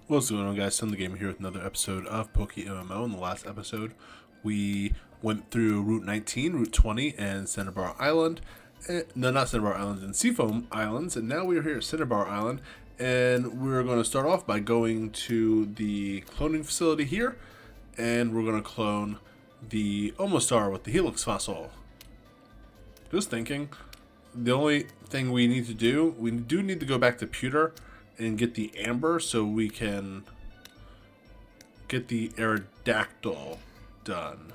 What's going on, guys? StoneTheGamer here with another episode of PokeMMO. In the last episode, we went through Route 19, Route 20, and Cinnabar Island. No, not Cinnabar Islands, and Seafoam Islands. And now we are here at Cinnabar Island, and we're going to start off by going to the cloning facility here, and we're going to clone the Omostar with the Helix fossil. Just thinking, the only thing we need to do, we do need to go back to Pewter and get the amber so we can get the Aerodactyl done.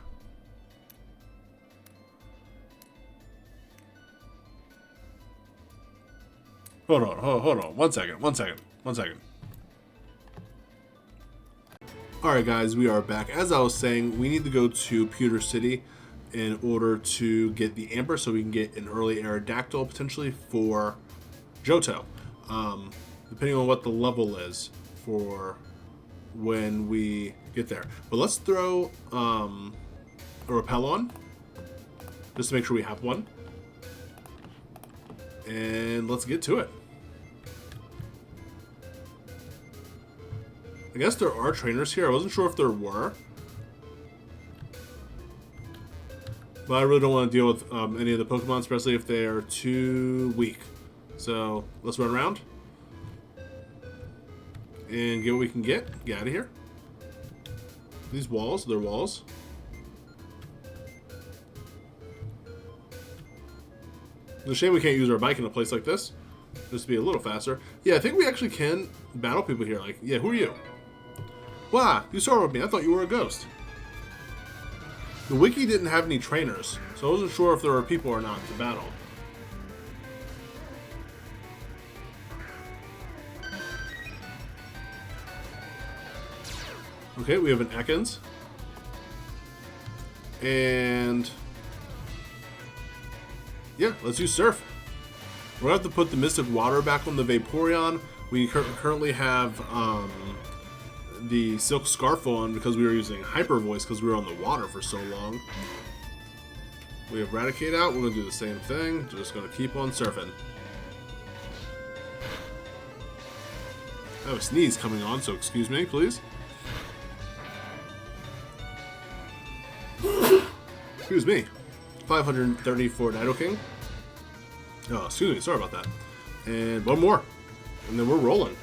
Hold on. One second. Alright guys, we are back. As I was saying, we need to go to Pewter City in order to get the amber so we can get an early Aerodactyl potentially for Johto. Depending on what the level is for when we get there. But let's throw a repel on, just to make sure we have one. And let's get to it. I guess there are trainers here. I wasn't sure if there were. But I really don't want to deal with any of the Pokemon, especially if they are too weak. So let's run around and get what we can get. Get out of here. These walls, they're walls. It's a shame we can't use our bike in a place like this. Just to be a little faster. Yeah, I think we actually can battle people here. Like, yeah, who are you? Wow, you saw me. I thought you were a ghost. The wiki didn't have any trainers, so I wasn't sure if there were people or not to battle. Okay, we have an Ekans. And yeah, let's use Surf. We're gonna have to put the Mystic Water back on the Vaporeon. We currently have the Silk Scarf on because we were using Hyper Voice because we were on the water for so long. We have Eradicate out. We're gonna do the same thing. Just gonna keep on surfing. I have a sneeze coming on, so excuse me, please. Excuse me. 530 for Nidoking. Oh, excuse me. Sorry about that. And one more. And then we're rolling.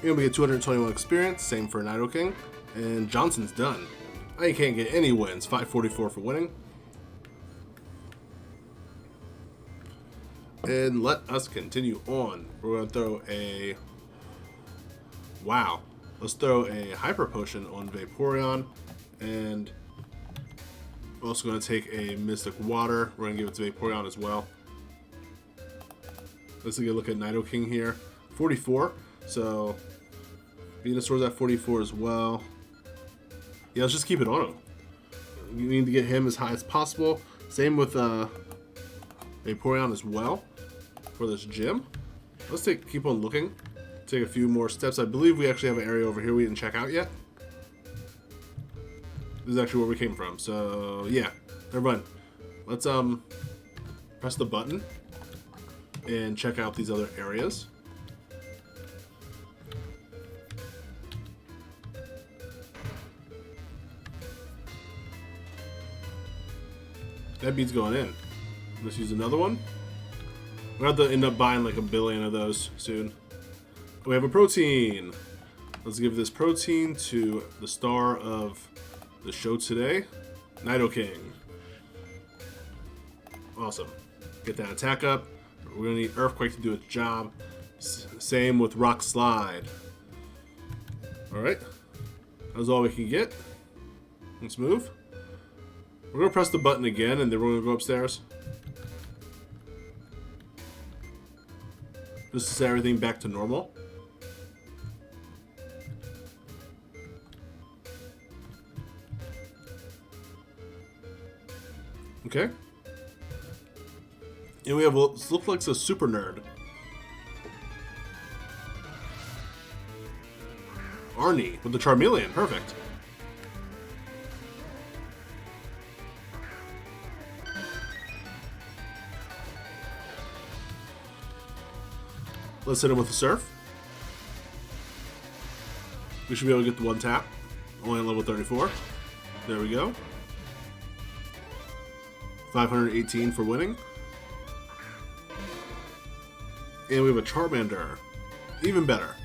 And we get 221 experience. Same for Nidoking. And Johnson's done. I can't get any wins. 544 for winning. And let us continue on. We're going to throw a... Wow. Let's throw a Hyper Potion on Vaporeon. And we're also going to take a Mystic Water. We're going to give it to Vaporeon as well. Let's take a look at Nidoking here. 44. So Venusaur's at 44 as well. Yeah, let's just keep it on him. We need to get him as high as possible. Same with Vaporeon as well for this gym. Let's keep on looking. Take a few more steps. I believe we actually have an area over here we didn't check out yet. This is actually where we came from. So yeah, everyone, let's press the button and check out these other areas. That beat's going in. Let's use another one. We're gonna have to end up buying like a billion of those soon. We have a protein. Let's give this protein to the star of the show today, Nidoking. Awesome. Get that attack up. We're gonna need Earthquake to do its job. Same with Rock Slide. Alright. That's all we can get. Let's move. We're gonna press the button again and then we're gonna go upstairs. Just to set everything back to normal. Okay. And we have what looks like a super nerd. Arnie with the Charmeleon. Perfect. Let's hit him with a Surf. We should be able to get the one tap. Only at level 34. There we go. 518 for winning. And we have a Charmander. Even better.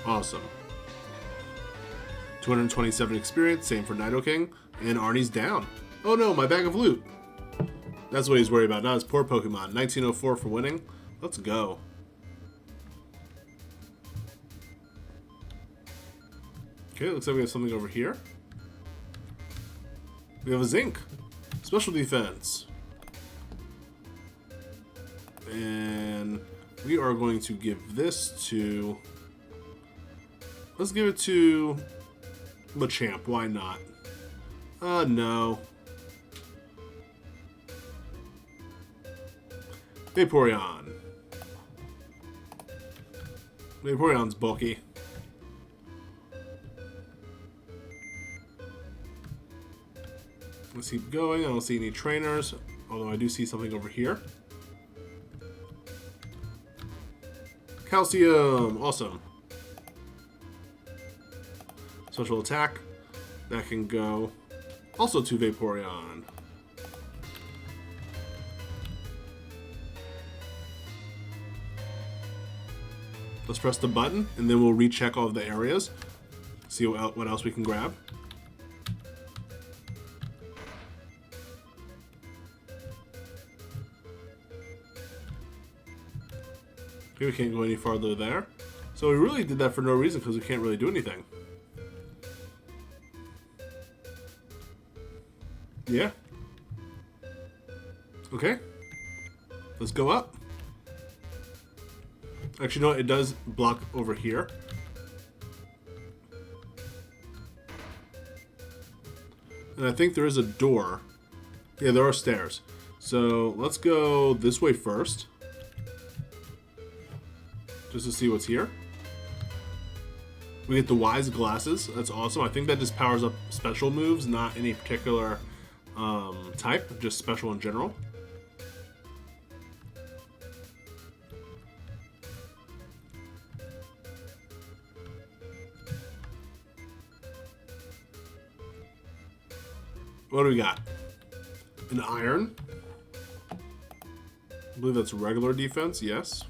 Awesome. 227 experience, same for Nidoking. And Arnie's down. Oh no, my bag of loot. That's what he's worried about, not his poor Pokemon. 1904 for winning. Let's go. Okay, looks like we have something over here. We have a Zinc. Special defense. And we are going to give this to... Let's give it to Machamp. Why not? No. Vaporeon. Vaporeon's bulky. Let's keep going. I don't see any trainers, although I do see something over here. Calcium. Awesome. Special attack. That can go also to Vaporeon. Let's press the button, and then we'll recheck all of the areas. See what else we can grab. Okay, we can't go any farther there. So we really did that for no reason, because we can't really do anything. Yeah. Okay. Let's go up. Actually, no, it does block over here. And I think there is a door. Yeah, there are stairs. So let's go this way first. Just to see what's here. We get the Wise Glasses. That's awesome. I think that just powers up special moves, not any particular type, just special in general. What do we got? An Iron. I believe that's regular defense, yes.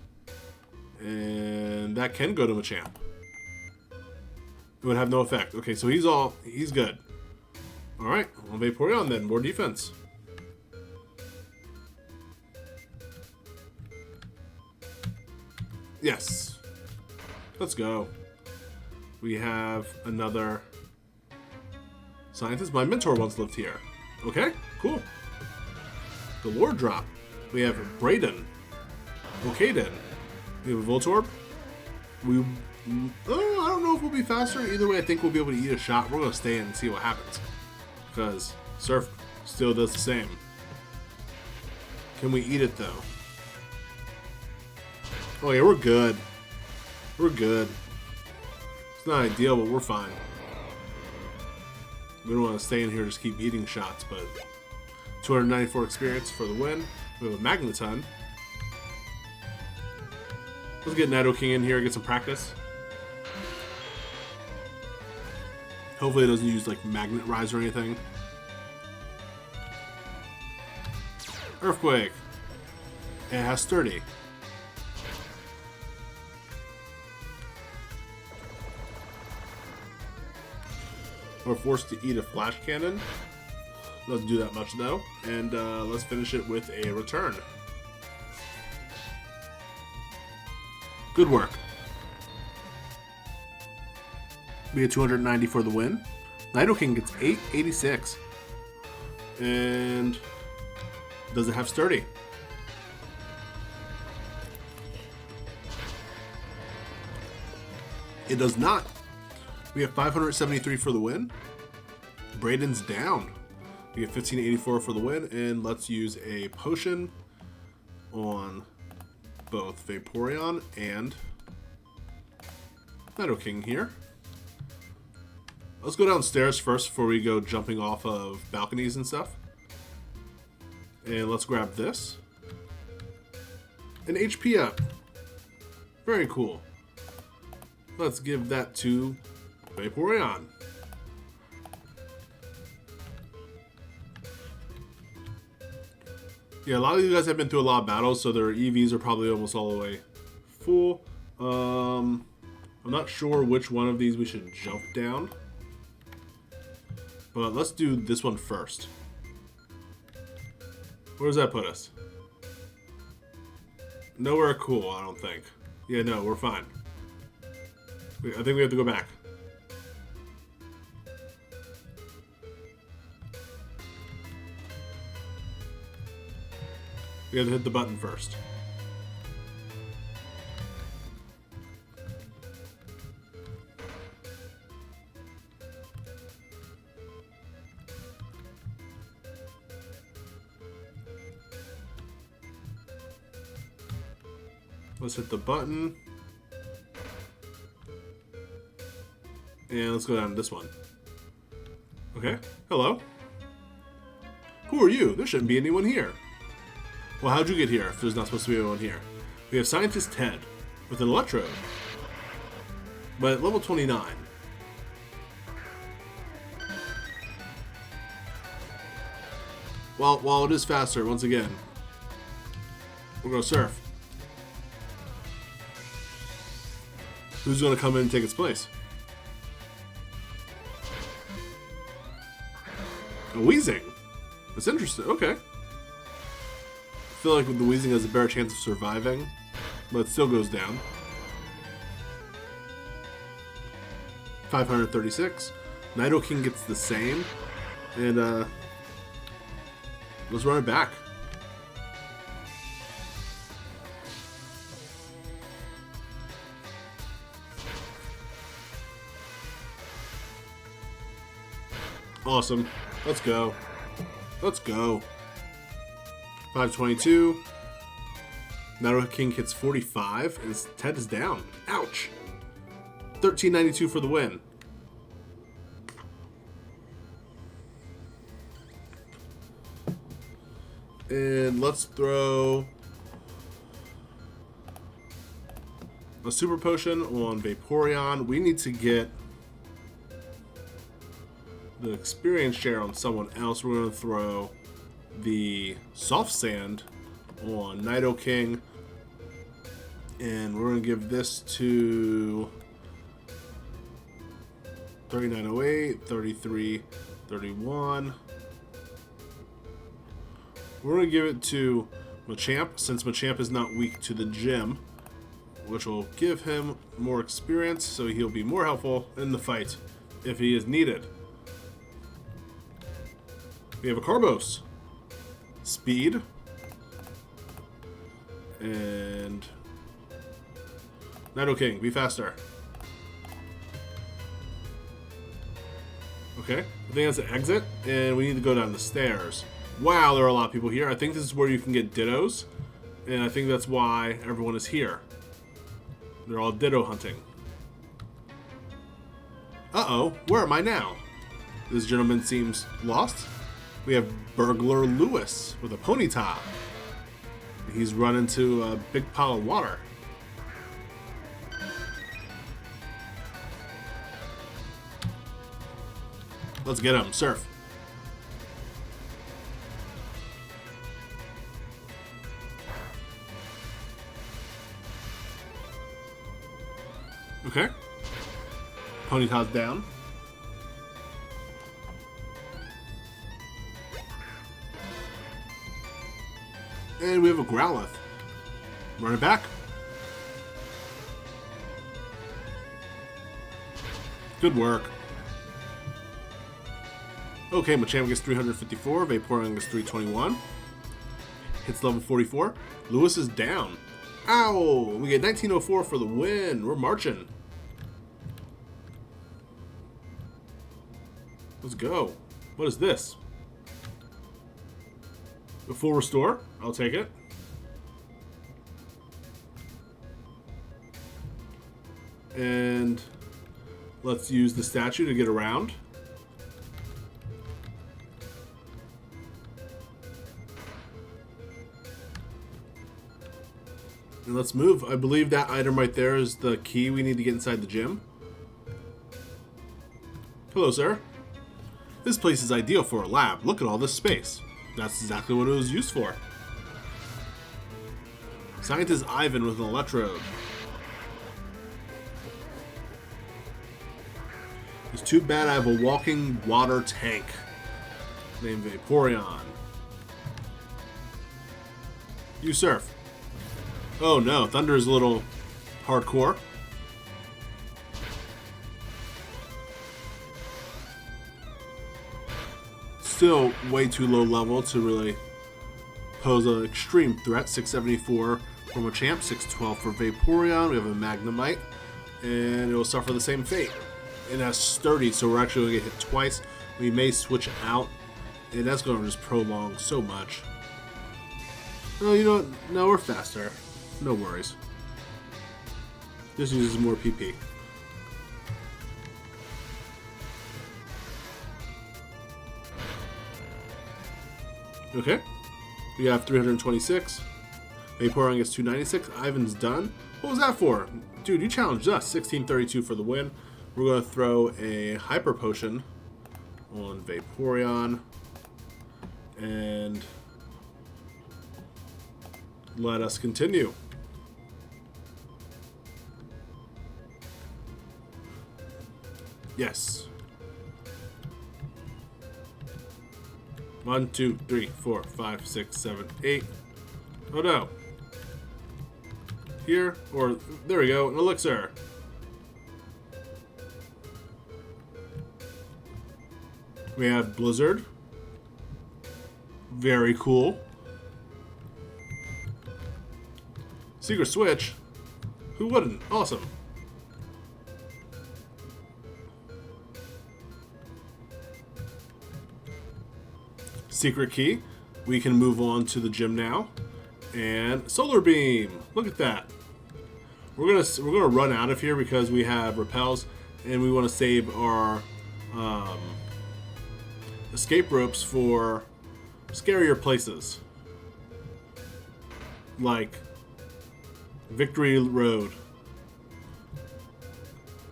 And that can go to Machamp. It would have no effect. Okay, so he's good. Alright, well, Vaporeon then, more defense. Yes. Let's go. We have another scientist. My mentor once lived here. Okay, cool. The Lord Drop. We have Brayden. Okay then. We have a Voltorb. I don't know if we'll be faster. Either way, I think we'll be able to eat a shot. We're going to stay in and see what happens. Because Surf still does the same. Can we eat it, though? Oh, yeah, we're good. We're good. It's not ideal, but we're fine. We don't want to stay in here and just keep eating shots, but 294 experience for the win. We have a Magneton. Let's get Nidoking in here, get some practice. Hopefully it doesn't use like Magnet Rise or anything. Earthquake. It has Sturdy. We're forced to eat a Flash Cannon. Doesn't do that much though. And let's finish it with a return. Good work. We get 290 for the win. Nidoking gets 886. And does it have Sturdy? It does not. We have 573 for the win. Brayden's down. We get 1584 for the win. And let's use a potion on both Vaporeon and Nidoking here. Let's go downstairs first before we go jumping off of balconies and stuff. And let's grab this. An HP up. Very cool. Let's give that to Vaporeon. Yeah, a lot of you guys have been through a lot of battles, so their EVs are probably almost all the way full. I'm not sure which one of these we should jump down. But let's do this one first. Where does that put us? Nowhere cool, I don't think. Yeah, no, we're fine. I think we have to go back. We have to hit the button first. Let's hit the button. And let's go down to this one. Okay, hello. Who are you? There shouldn't be anyone here. Well, how'd you get here if there's not supposed to be anyone here? We have Scientist Ted with an electrode. But at level 29. While it is faster, once again, we're gonna surf. Who's gonna come in and take its place? A Weezing. That's interesting. Okay. I feel like the Weezing has a better chance of surviving, but it still goes down. 536. Nidoking gets the same. And, let's run it back. Awesome. Let's go. Let's go. 522. Nidoking hits 45, and his Ted is down. Ouch. 1392 for the win. And let's throw a Super Potion on Vaporeon. We need to get the experience share on someone else. We're going to throw the Soft Sand on Nidoking. And we're going to give this to 3908, 3331. We're going to give it to Machamp, since Machamp is not weak to the gym, which will give him more experience, so he'll be more helpful in the fight if he is needed. We have a Carbos. Speed. And Nidoking, be faster. Okay, I think that's an exit, and we need to go down the stairs. Wow, there are a lot of people here. I think this is where you can get Dittos, and I think that's why everyone is here. They're all Ditto hunting. Uh-oh, where am I now? This gentleman seems lost. We have Burglar Lewis with a Ponyta. He's run into a big pile of water. Let's get him. Surf. Okay. Ponyta's down. And we have a Growlithe. Run it back. Good work. Okay, Machamp gets 354. Vaporeon gets 321. Hits level 44. Lewis is down. Ow! We get 1904 for the win. We're marching. Let's go. What is this? A full restore? I'll take it. And let's use the statue to get around. And let's move. I believe that item right there is the key we need to get inside the gym. Hello, sir. This place is ideal for a lab. Look at all this space. That's exactly what it was used for. Scientist Ivan with an electrode. It's too bad I have a walking water tank named Vaporeon. You surf. Oh no, Thunder is a little hardcore. Still way too low level to really pose an extreme threat. 674 for Machamp, 612 for Vaporeon. We have a Magnemite, and it will suffer the same fate. It has sturdy, so we're actually going to get hit twice. We may switch out, and that's going to just prolong so much. Oh, you know what? No, we're faster. No worries. This uses more PP. Okay. We have 326. Vaporeon gets 296. Ivan's done. What was that for? Dude, you challenged us. 1632 for the win. We're going to throw a Hyper Potion on Vaporeon. And let us continue. Yes. 1, 2, 3, 4, 5, 6, 7, 8. Oh no. Here, or there we go, an elixir. We have Blizzard. Very cool. Secret Switch. Who wouldn't? Awesome. Secret Key. We can move on to the gym now. And Solar Beam. Look at that. We're gonna run out of here because we have repels, and we want to save our escape ropes for scarier places, like Victory Road.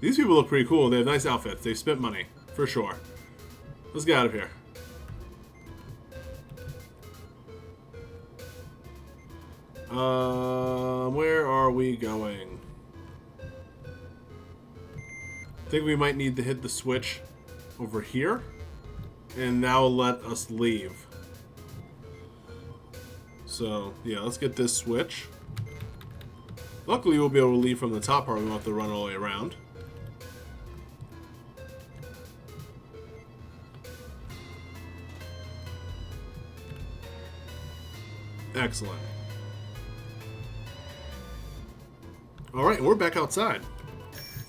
These people look pretty cool. They have nice outfits. They've spent money for sure. Let's get out of here. Where are we going? I think we might need to hit the switch over here, and that will let us leave. So, yeah, let's get this switch. Luckily, we'll be able to leave from the top part. We won't have to run all the way around. Excellent. Alright, we're back outside.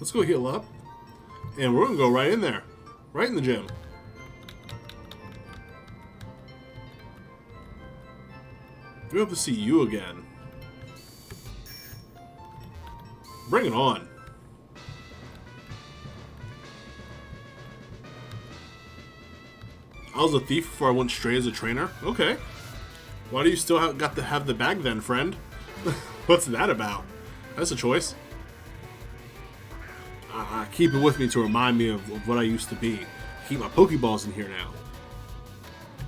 Let's go heal up. And we're going to go right in there. Right in the gym. We hope to see you again. Bring it on. I was a thief before I went straight as a trainer? Okay. Why do you still got to have the bag then, friend? What's that about? That's a choice. Keep it with me to remind me of what I used to be. Keep my Pokeballs in here now.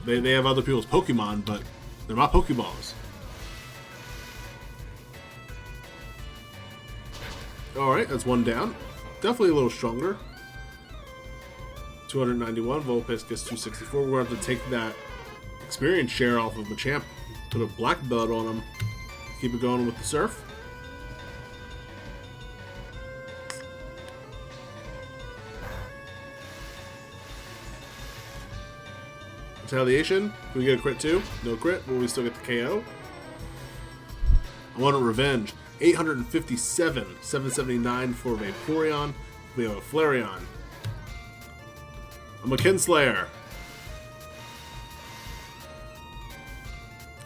They have other people's Pokemon, but they're my Pokeballs. Alright, that's one down. Definitely a little stronger. 291. Vulpix gets 264. We're going to have to take that experience share off of Machamp. Put a black belt on him. Keep it going with the surf. Retaliation. Can we get a crit too? No crit, but we still get the KO. I want a revenge. 857. 779 for Vaporeon. We have a Flareon. I'm a Kinslayer.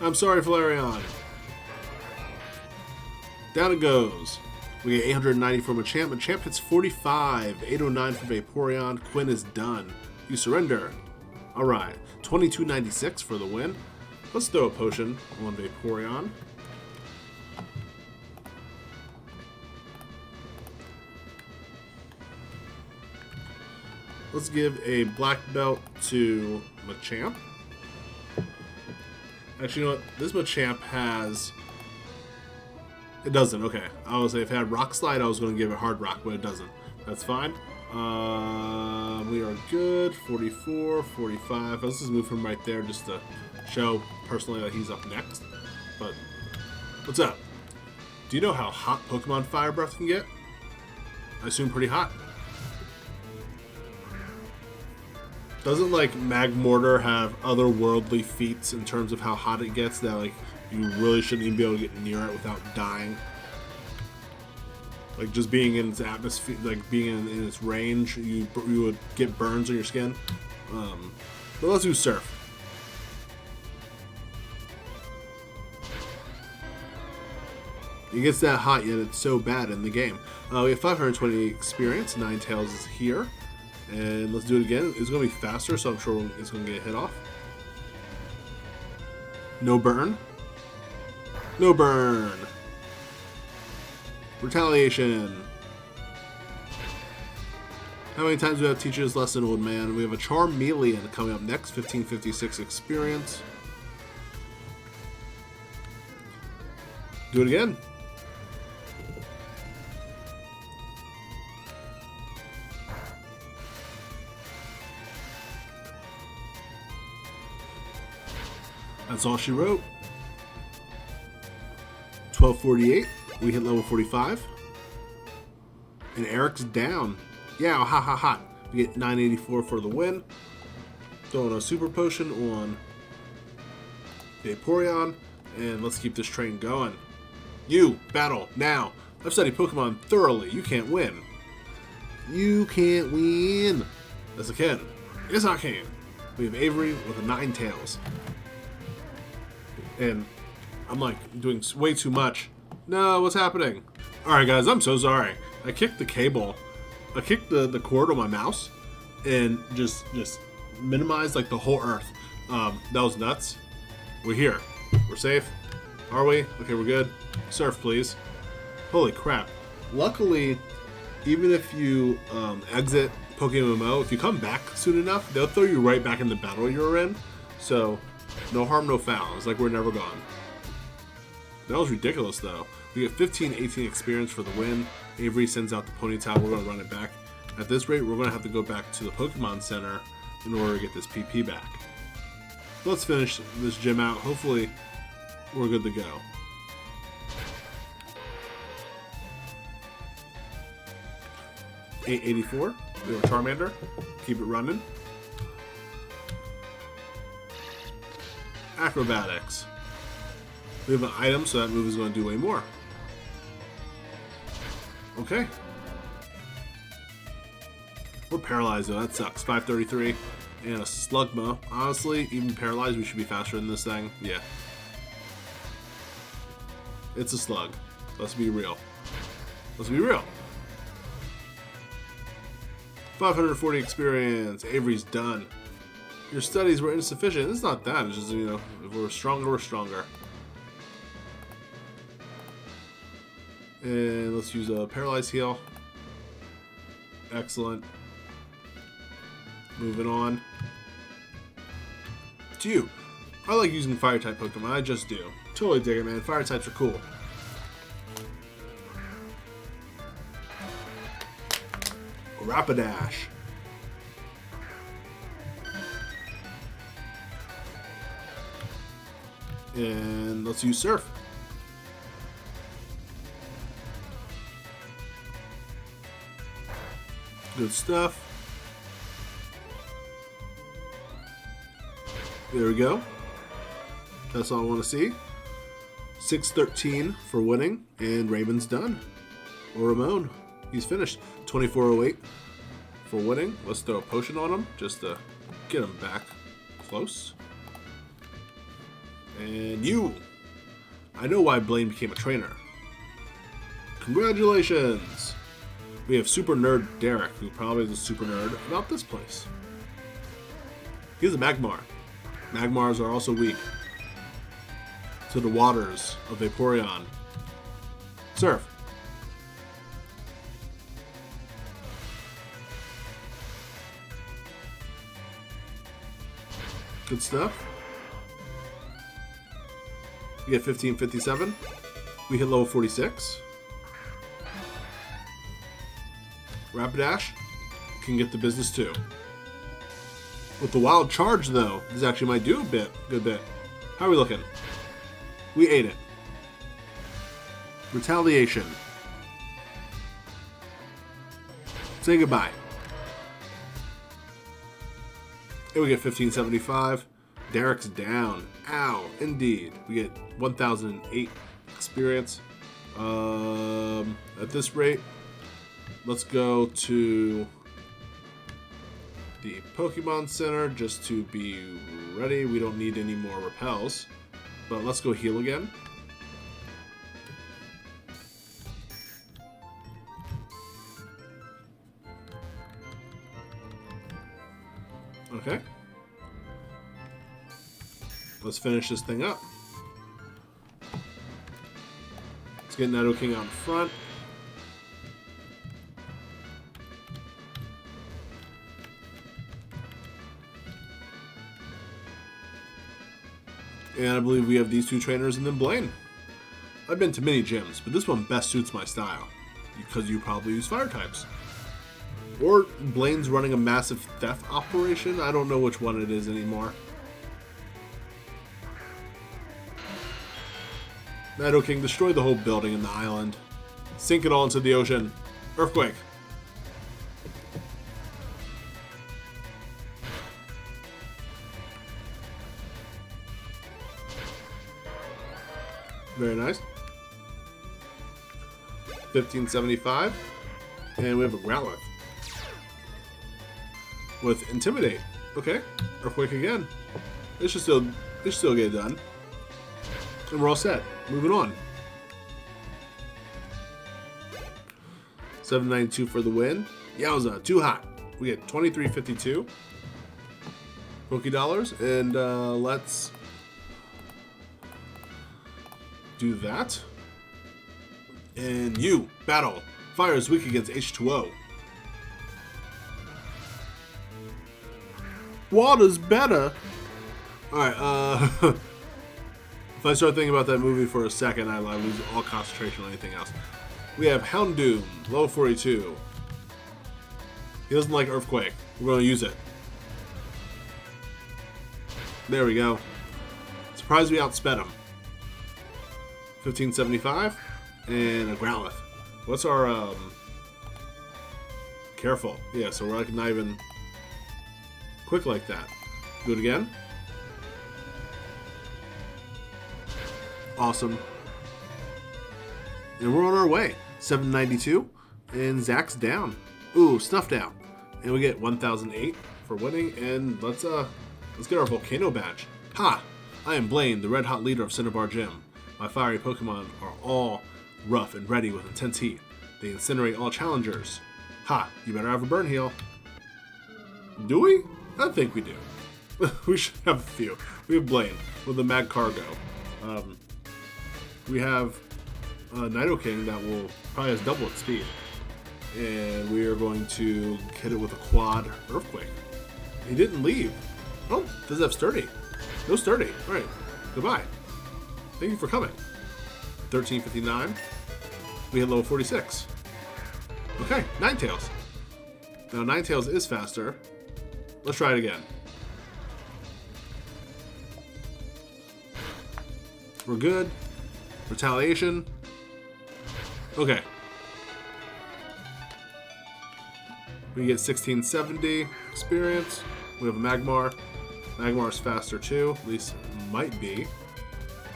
I'm sorry, Flareon. Down it goes. We get 890 for Machamp. Machamp hits 45. 809 for Vaporeon. Quinn is done. You surrender. Alright. 2296 for the win. Let's throw a potion on Vaporeon. Let's give a black belt to Machamp. Actually, you know what? This Machamp has... It doesn't. Okay. I was say if it had Rock Slide, I was going to give it Hard Rock, but it doesn't. That's fine. We are good. 44, 45. Let's just move him right there just to show personally that he's up next. But what's up? Do you know how hot Pokemon Fire Breath can get? I assume pretty hot. Doesn't like Magmortar have otherworldly feats in terms of how hot it gets that like you really shouldn't even be able to get near it without dying? Like just being in its atmosphere, like being in its range, you would get burns on your skin. But let's do Surf. It gets that hot, yet it's so bad in the game. We have 520 experience. Ninetales is here. And let's do it again. It's going to be faster, so I'm sure it's going to get hit off. No burn. No burn. Retaliation. How many times do we have to teach this lesson, old man? We have a Charmeleon coming up next. 1556 experience. Do it again. That's all she wrote. 1248. We hit level 45. And Eric's down. Yeah, ha ha ha. We get 984 for the win. Throwing a super potion on Vaporeon. And let's keep this train going. You, battle, now. I've studied Pokemon thoroughly. You can't win. You can't win. Yes, I can. Yes, I can. We have Avery with a Ninetales. And I'm like doing way too much. No, what's happening? Alright guys, I'm so sorry. I kicked the cable. I kicked the cord on my mouse and just minimized like the whole earth. That was nuts. We're here. We're safe. Are we? Okay, we're good. Surf, please. Holy crap. Luckily, even if you exit PokeMMO, if you come back soon enough, they'll throw you right back in the battle you were in. So, no harm, no foul. It's like we're never gone. That was ridiculous, though. We get 15-18 experience for the win. Avery sends out the Ponyta. We're going to run it back. At this rate, we're going to have to go back to the Pokemon Center in order to get this PP back. Let's finish this gym out. Hopefully, we're good to go. $884. We have a Charmander. Keep it running. Acrobatics. We have an item, so that move is going to do way more. Okay. We're paralyzed, though. That sucks. 533 and a Slugma. Honestly, even paralyzed, we should be faster than this thing. Yeah. It's a slug. Let's be real. Let's be real. 540 experience. Avery's done. Your studies were insufficient. It's not that. It's just, you know, if we're stronger, we're stronger. And let's use a Paralyze Heal. Excellent. Moving on. To you. I like using Fire-type Pokemon. I just do. Totally dig it, man. Fire types are cool. Rapidash. And let's use Surf. Good stuff. There we go. That's all I want to see. 613 for winning, and Raymond's done. Or Ramon. He's finished. 2408 for winning. Let's throw a potion on him just to get him back close. And you. I know why Blaine became a trainer. Congratulations. We have Super Nerd Derek, who probably is a super nerd about this place. He's a Magmar. Magmars are also weak to the waters of Vaporeon. Surf. Good stuff. We get 1557. We hit level 46. Rapidash can get the business too. With the wild charge though, this actually might do a good bit. How are we looking? We ate it. Retaliation. Say goodbye. And we get 1575. Derek's down. Ow, indeed. We get 1008 experience. At this rate, let's go to the Pokemon Center just to be ready. We don't need any more repels. But let's go heal again. Okay. Let's finish this thing up. Let's get Nidoking out in front. And I believe we have these two trainers and then Blaine. I've been to many gyms, but this one best suits my style. Because you probably use fire types. Or Blaine's running a massive theft operation. I don't know which one it is anymore. Nidoking, destroy the whole building in the island. Sink it all into the ocean. Earthquake. Very nice. 1575. And we have a Growlithe. With Intimidate. Okay. Earthquake again. It should still get it done. And we're all set. Moving on. 792 for the win. Yowza, too hot. We get 2352 Poké-Dollars. And let's do that. And you, battle. Fire is weak against H2O. Water's better. Alright, if I start thinking about that movie for a second, I lose all concentration on anything else. We have Houndoom, level 42. He doesn't like Earthquake. We're going to use it. There we go. Surprised we outsped him. 1575. And a Growlithe. What's our, Careful. Yeah, so we're like not even quick like that. Do it again. Awesome. And we're on our way. 792. And Zach's down. Ooh, snuffed out. And we get 1008 for winning. And let's get our Volcano badge. Ha! I am Blaine, the red hot leader of Cinnabar Gym. My fiery Pokemon are all rough and ready with intense heat. They incinerate all challengers. Ha! You better have a burn heal. Do we? I think we do. We should have a few. We have Blaine with the Mad Cargo. We have Nidoking that will probably has double its speed. And we are going to hit it with a quad Earthquake. He didn't leave. Oh, does it have Sturdy? No Sturdy. Alright, goodbye. Thank you for coming. 1359. We hit level 46. Okay, Ninetales. Now Ninetales is faster. Let's try it again. We're good. Retaliation. Okay. We get 1670 experience. We have a Magmar. Magmar's faster too. At least might be.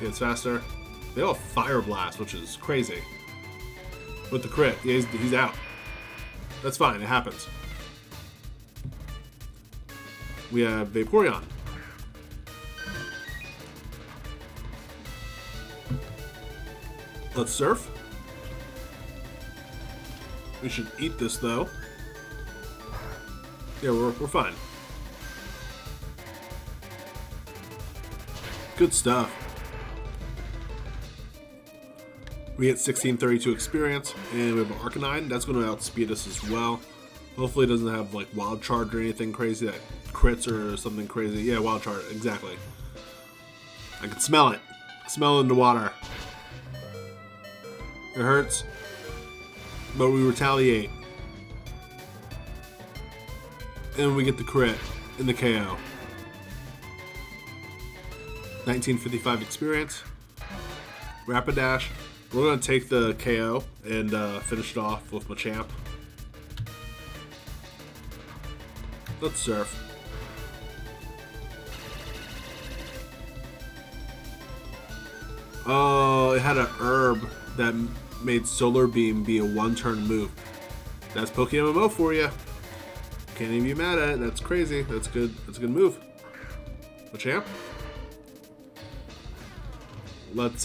Yeah, it's faster. They all have Fire Blast, which is crazy. With the crit, yeah, he's out. That's fine. It happens. We have Vaporeon. Let's surf. We should eat this though. Yeah, we're fine. Good stuff. We get 1632 experience, and we have an Arcanine. That's going to outspeed us as well. Hopefully it doesn't have like Wild Charge or anything crazy that crits or something crazy. Yeah, wild chart, exactly. I can smell it. Smell it in the water. It hurts, but we retaliate. And we get the crit in the KO. 1955 experience. Rapidash. We're going to take the KO and finish it off with Machamp. Let's surf. Oh, it had an herb that made Solar Beam be a one-turn move. That's PokeMMO for you. Can't even be mad at it. That's crazy. That's good. That's a good move. Machamp. Let's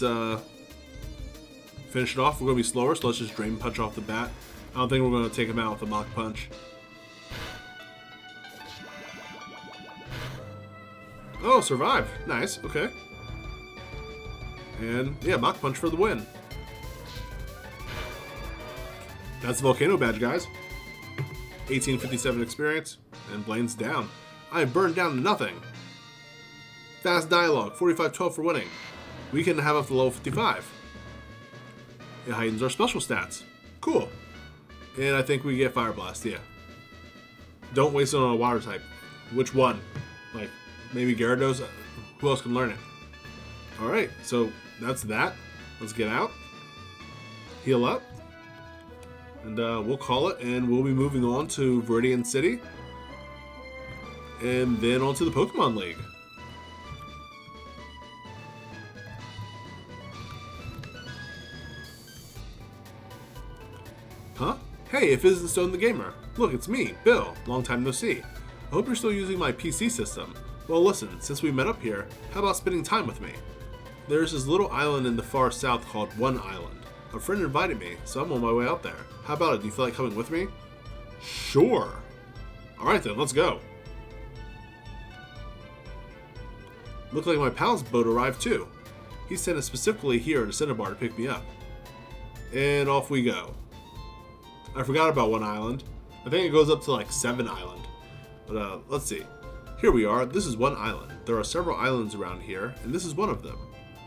finish it off. We're going to be slower, so let's just Drain Punch off the bat. I don't think we're going to take him out with a Mach Punch. Oh, survived. Nice. Okay. And, yeah, Mach Punch for the win. That's the Volcano Badge, guys. 1857 experience. And Blaine's down. I have burned down to nothing. Fast Dialogue. 4512 for winning. We can have up to level 55. It heightens our special stats. Cool. And I think we get Fire Blast, yeah. Don't waste it on a water type. Which one? Like, maybe Gyarados? Who else can learn it? Alright, so that's that. Let's get out. Heal up. And we'll call it, and we'll be moving on to Viridian City. And then on to the Pokemon League. Huh? Hey, if it isn't StoneTheGamer. Look, it's me, Bill. Long time no see. I hope you're still using my PC system. Well, listen, since we met up here, how about spending time with me? There's this little island in the far south called One Island. A friend invited me, so I'm on my way out there. How about it? Do you feel like coming with me? Sure. Alright then, let's go. Look like my pal's boat arrived too. He sent us specifically here to Cinnabar to pick me up. And off we go. I forgot about One Island. I think it goes up to like 7 Island. But let's see. Here we are. This is One Island. There are several islands around here, and this is one of them.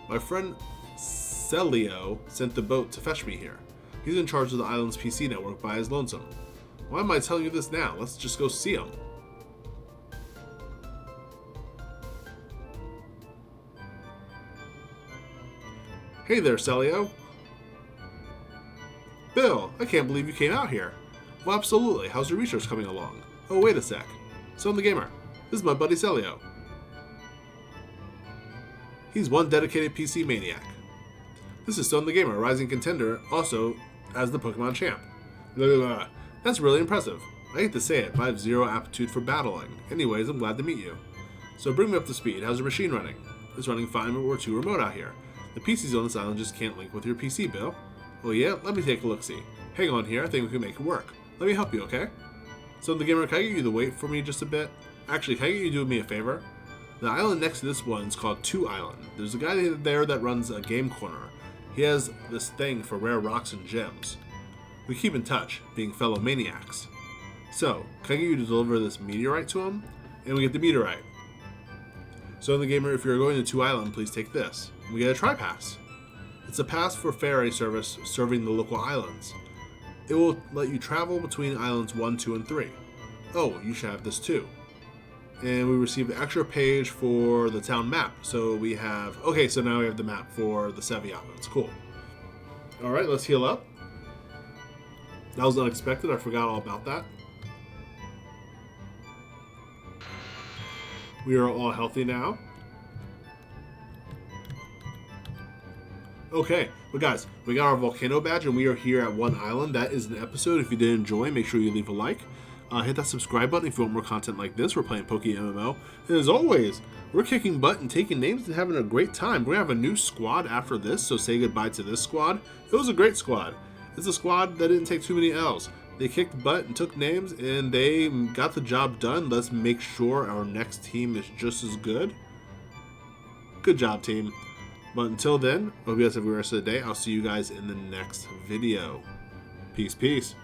My friend Celio sent the boat to fetch me here. He's in charge of the island's PC network by his lonesome. Why am I telling you this now? Let's just go see him. Hey there, Celio. Bill, I can't believe you came out here. Well, absolutely. How's your research coming along? Oh, wait a sec. StoneTheGamer. This is my buddy Celio. He's one dedicated PC maniac. This is StoneTheGamer, a rising contender, also as the Pokemon champ. Blah, blah, blah. That's really impressive. I hate to say it, but I have zero aptitude for battling. Anyways, I'm glad to meet you. So bring me up to speed. How's your machine running? It's running fine, but we're too remote out here. The PCs on this island just can't link with your PC, Bill. Well, yeah, let me take a look-see. Hang on here, I think we can make it work. Let me help you, okay? StoneTheGamer, can I get you to wait for me just a bit? Actually, can I get you to do me a favor? The island next to this one is called Two Island. There's a guy there that runs a game corner. He has this thing for rare rocks and gems. We keep in touch, being fellow maniacs. So, can I get you to deliver this meteorite to him? And we get the meteorite. StoneTheGamer, if you're going to Two Island, please take this. We get a tri-pass. It's a pass for ferry service serving the local islands. It will let you travel between islands 1, 2, and 3. Oh, you should have this too. And we received an extra page for the town map. So we have, okay, so now we have the map for the Sevi Islands. Cool. All right, let's heal up. That was unexpected. I forgot all about that. We are all healthy now. Okay, but guys, we got our Volcano Badge and we are here at One Island. That is an episode. If you did enjoy, make sure you leave a like. Hit that subscribe button if you want more content like this. We're playing PokeMMO. And as always, we're kicking butt and taking names and having a great time. We're going to have a new squad after this, so say goodbye to this squad. It was a great squad. It's a squad that didn't take too many L's. They kicked butt and took names, and they got the job done. Let's make sure our next team is just as good. Good job, team. But until then, I hope you guys have a good rest of the day. I'll see you guys in the next video. Peace, peace.